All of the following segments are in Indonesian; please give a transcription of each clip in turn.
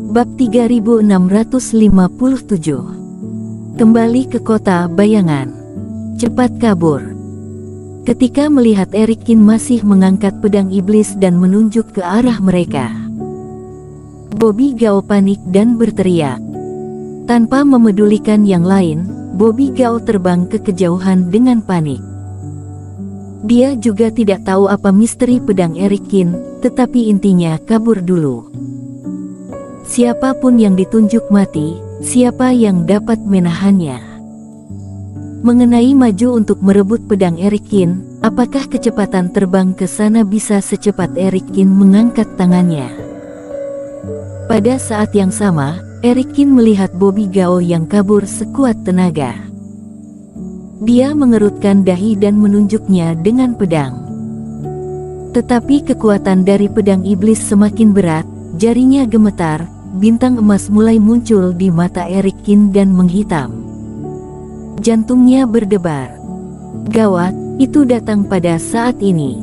Bab 3657. Kembali ke kota bayangan. Cepat kabur. Ketika melihat Erikin masih mengangkat pedang iblis dan menunjuk ke arah mereka, Bobby Gao panik dan berteriak. Tanpa memedulikan yang lain, Bobby Gao terbang ke kejauhan dengan panik. Dia juga tidak tahu apa misteri pedang Erikin, tetapi intinya kabur dulu. Siapapun yang ditunjuk mati, siapa yang dapat menahannya? Mengenai maju untuk merebut pedang Erikin, apakah kecepatan terbang ke sana bisa secepat Erikin mengangkat tangannya? Pada saat yang sama, Erikin melihat Bobby Gao yang kabur sekuat tenaga. Dia mengerutkan dahi dan menunjuknya dengan pedang. Tetapi kekuatan dari pedang iblis semakin berat, jarinya gemetar, bintang emas mulai muncul di mata Erikin dan menghitam. Jantungnya berdebar. Gawat, itu datang pada saat ini.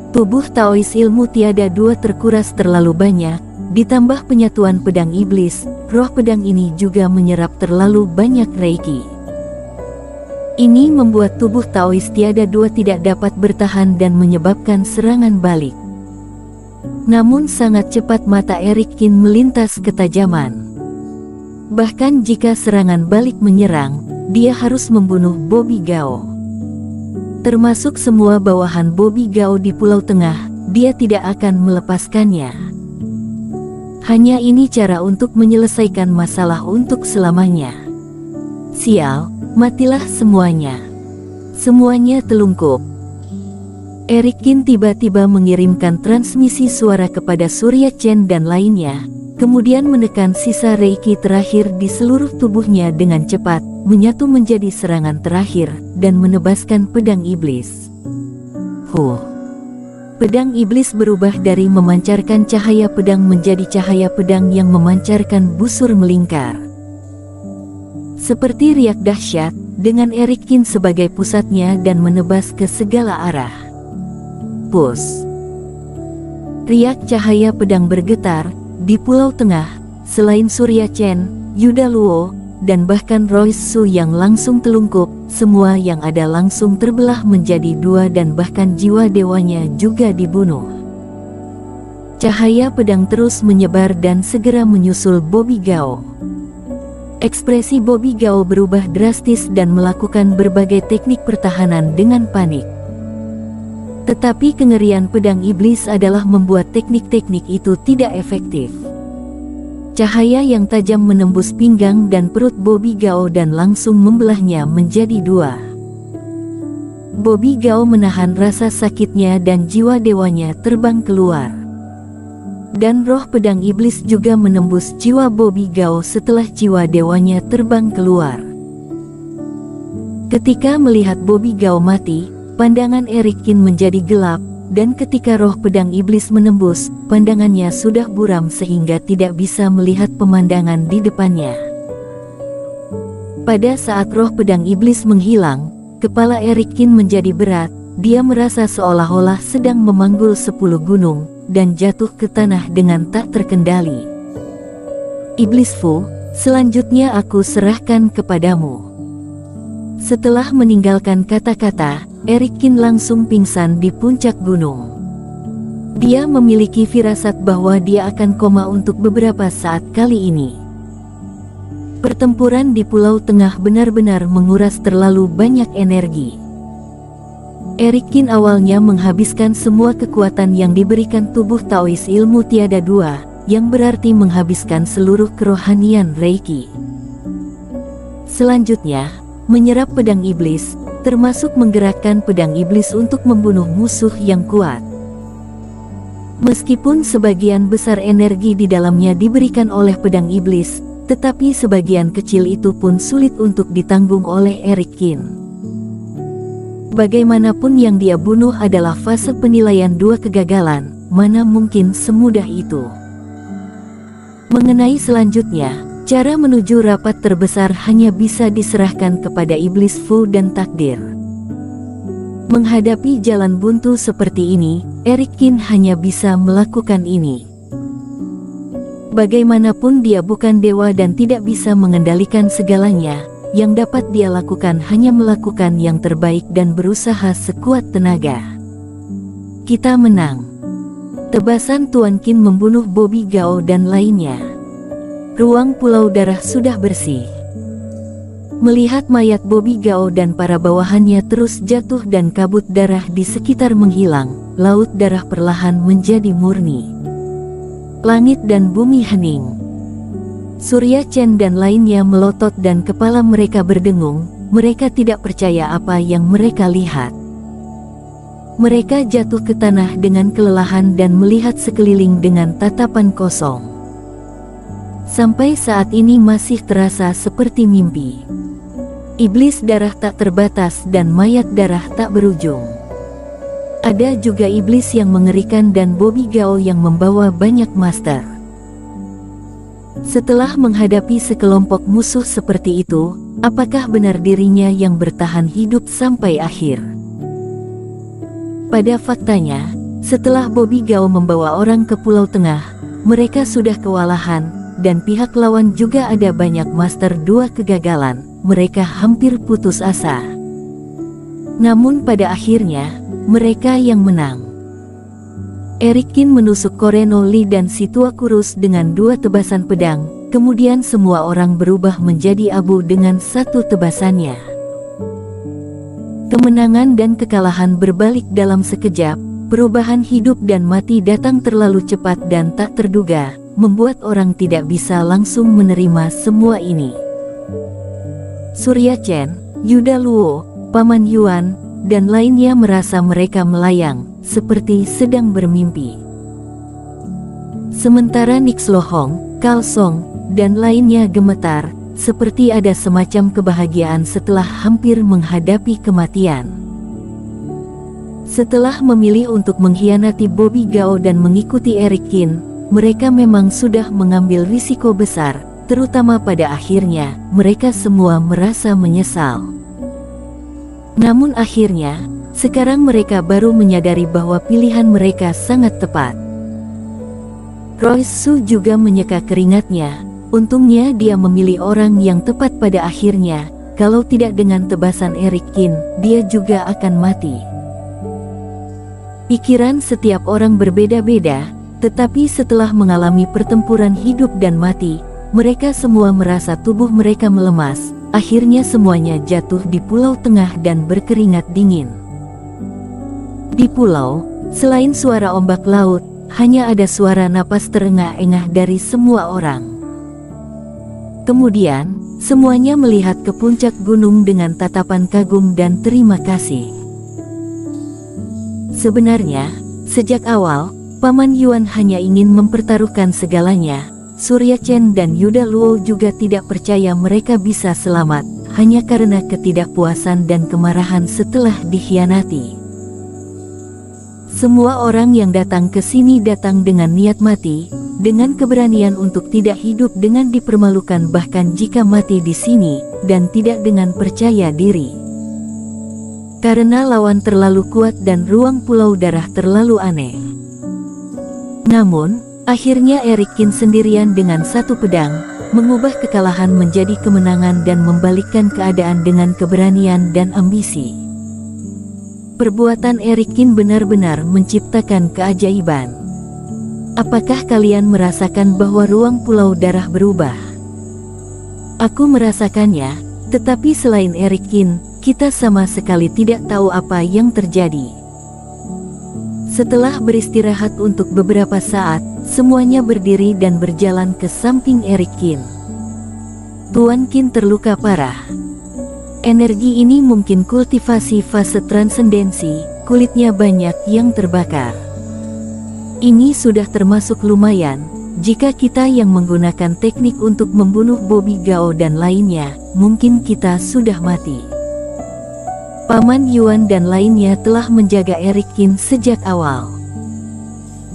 Tubuh Taois ilmu tiada dua terkuras terlalu banyak, ditambah penyatuan pedang iblis, roh pedang ini juga menyerap terlalu banyak reiki. Ini membuat tubuh Taois tiada dua tidak dapat bertahan dan menyebabkan serangan balik. Namun sangat cepat mata Erikin melintas ketajaman. Bahkan jika serangan balik menyerang, dia harus membunuh Bobby Gao. Termasuk semua bawahan Bobby Gao di Pulau Tengah, dia tidak akan melepaskannya. Hanya ini cara untuk menyelesaikan masalah untuk selamanya. Sial, matilah semuanya. Semuanya telungkup. Erikin tiba-tiba mengirimkan transmisi suara kepada Surya Chen dan lainnya, kemudian menekan sisa reiki terakhir di seluruh tubuhnya dengan cepat, menyatu menjadi serangan terakhir, dan menebaskan pedang iblis. Pedang iblis berubah dari memancarkan cahaya pedang menjadi cahaya pedang yang memancarkan busur melingkar. Seperti riak dahsyat, dengan Erikin sebagai pusatnya dan menebas ke segala arah. Pus. Riak cahaya pedang bergetar di Pulau Tengah. Selain Surya Chen, Yuda Luo, dan bahkan Royce Su yang langsung telungkup, semua yang ada langsung terbelah menjadi dua dan bahkan jiwa dewanya juga dibunuh. Cahaya pedang terus menyebar dan segera menyusul Bobby Gao. Ekspresi Bobby Gao berubah drastis dan melakukan berbagai teknik pertahanan dengan panik. Tetapi kengerian pedang iblis adalah membuat teknik-teknik itu tidak efektif. Cahaya yang tajam menembus pinggang dan perut Bobby Gao dan langsung membelahnya menjadi dua. Bobby Gao menahan rasa sakitnya dan jiwa dewanya terbang keluar. Dan roh pedang iblis juga menembus jiwa Bobby Gao setelah jiwa dewanya terbang keluar. Ketika melihat Bobby Gao mati, pandangan Erikin menjadi gelap, dan ketika roh pedang iblis menembus, pandangannya sudah buram sehingga tidak bisa melihat pemandangan di depannya. Pada saat roh pedang iblis menghilang, kepala Erikin menjadi berat, dia merasa seolah-olah sedang memanggul 10 gunung, dan jatuh ke tanah dengan tak terkendali. Iblis Fu, selanjutnya aku serahkan kepadamu. Setelah meninggalkan kata-kata, Erikin langsung pingsan di puncak gunung. Dia memiliki firasat bahwa dia akan koma untuk beberapa saat kali ini. Pertempuran di Pulau Tengah benar-benar menguras terlalu banyak energi. Erikin awalnya menghabiskan semua kekuatan yang diberikan tubuh Taois ilmu tiada dua, yang berarti menghabiskan seluruh kerohanian Reiki. Selanjutnya, menyerap pedang iblis, termasuk menggerakkan pedang iblis untuk membunuh musuh yang kuat. Meskipun sebagian besar energi di dalamnya diberikan oleh pedang iblis, tetapi sebagian kecil itu pun sulit untuk ditanggung oleh Erikin. Bagaimanapun yang dia bunuh adalah fase penilaian dua kegagalan, mana mungkin semudah itu. Mengenai selanjutnya, cara menuju rapat terbesar hanya bisa diserahkan kepada iblis Fu dan takdir. Menghadapi jalan buntu seperti ini, Erikin hanya bisa melakukan ini. Bagaimanapun dia bukan dewa dan tidak bisa mengendalikan segalanya, yang dapat dia lakukan hanya melakukan yang terbaik dan berusaha sekuat tenaga. Kita menang. Tebasan Tuan Qin membunuh Bobby Gao dan lainnya. Ruang Pulau Darah sudah bersih. Melihat mayat Bobby Gao dan para bawahannya terus jatuh dan kabut darah di sekitar menghilang, laut darah perlahan menjadi murni. Langit dan bumi hening. Surya Chen dan lainnya melotot dan kepala mereka berdengung, mereka tidak percaya apa yang mereka lihat. Mereka jatuh ke tanah dengan kelelahan dan melihat sekeliling dengan tatapan kosong. Sampai saat ini masih terasa seperti mimpi. Iblis darah tak terbatas dan mayat darah tak berujung. Ada juga iblis yang mengerikan dan Bobby Gao yang membawa banyak master. Setelah menghadapi sekelompok musuh seperti itu, apakah benar dirinya yang bertahan hidup sampai akhir? Pada faktanya, setelah Bobby Gao membawa orang ke Pulau Tengah, mereka sudah kewalahan, dan pihak lawan juga ada banyak master dua kegagalan, mereka hampir putus asa. Namun pada akhirnya, mereka yang menang. Eric Qin menusuk Koreno Lee dan si tua kurus dengan dua tebasan pedang, kemudian semua orang berubah menjadi abu dengan satu tebasannya. Kemenangan dan kekalahan berbalik dalam sekejap, perubahan hidup dan mati datang terlalu cepat dan tak terduga, membuat orang tidak bisa langsung menerima semua ini. Surya Chen, Yuda Luo, Paman Yuan, dan lainnya merasa mereka melayang, seperti sedang bermimpi. Sementara Nix Lohong, Kal Song, dan lainnya gemetar, seperti ada semacam kebahagiaan setelah hampir menghadapi kematian. Setelah memilih untuk mengkhianati Bobby Gao dan mengikuti Eric Qin, mereka memang sudah mengambil risiko besar, terutama pada akhirnya, mereka semua merasa menyesal. Namun akhirnya, sekarang mereka baru menyadari bahwa pilihan mereka sangat tepat. Royce Su juga menyeka keringatnya, untungnya dia memilih orang yang tepat pada akhirnya, kalau tidak dengan tebasan Eric Qin, dia juga akan mati. Pikiran setiap orang berbeda-beda, tetapi setelah mengalami pertempuran hidup dan mati, mereka semua merasa tubuh mereka melemas. Akhirnya semuanya jatuh di Pulau Tengah dan berkeringat dingin. Di pulau, selain suara ombak laut, hanya ada suara napas terengah-engah dari semua orang. Kemudian, semuanya melihat ke puncak gunung dengan tatapan kagum dan terima kasih. Sebenarnya, sejak awal, Paman Yuan hanya ingin mempertaruhkan segalanya. Surya Chen dan Yuda Luo juga tidak percaya mereka bisa selamat, hanya karena ketidakpuasan dan kemarahan setelah dikhianati. Semua orang yang datang ke sini datang dengan niat mati, dengan keberanian untuk tidak hidup dengan dipermalukan bahkan jika mati di sini, dan tidak dengan percaya diri. Karena lawan terlalu kuat dan ruang Pulau Darah terlalu aneh. Namun, akhirnya Eric Qin sendirian dengan satu pedang, mengubah kekalahan menjadi kemenangan dan membalikkan keadaan dengan keberanian dan ambisi. Perbuatan Eric Qin benar-benar menciptakan keajaiban. Apakah kalian merasakan bahwa ruang Pulau Darah berubah? Aku merasakannya, tetapi selain Eric Qin, kita sama sekali tidak tahu apa yang terjadi. Setelah beristirahat untuk beberapa saat, semuanya berdiri dan berjalan ke samping Eric Qin. Tuan Qin terluka parah. Energi ini mungkin kultivasi fase transendensi, kulitnya banyak yang terbakar. Ini sudah termasuk lumayan, jika kita yang menggunakan teknik untuk membunuh Bobby Gao dan lainnya, mungkin kita sudah mati. Paman Yuan dan lainnya telah menjaga Eric Qin sejak awal.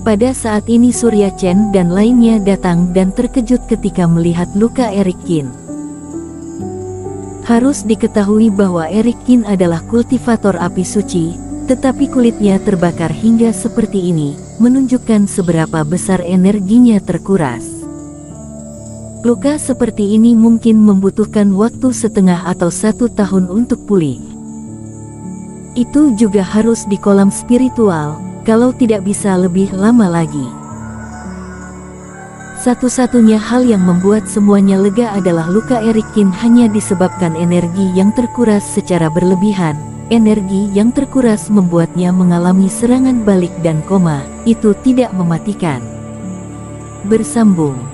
Pada saat ini Surya Chen dan lainnya datang dan terkejut ketika melihat luka Eric Qin. Harus diketahui bahwa Eric Qin adalah kultivator api suci, tetapi kulitnya terbakar hingga seperti ini, menunjukkan seberapa besar energinya terkuras. Luka seperti ini mungkin membutuhkan waktu setengah atau 1 tahun untuk pulih. Itu juga harus di kolam spiritual, kalau tidak bisa lebih lama lagi. Satu-satunya hal yang membuat semuanya lega adalah luka Erik Kin hanya disebabkan energi yang terkuras secara berlebihan. Energi yang terkuras membuatnya mengalami serangan balik dan koma, itu tidak mematikan. Bersambung.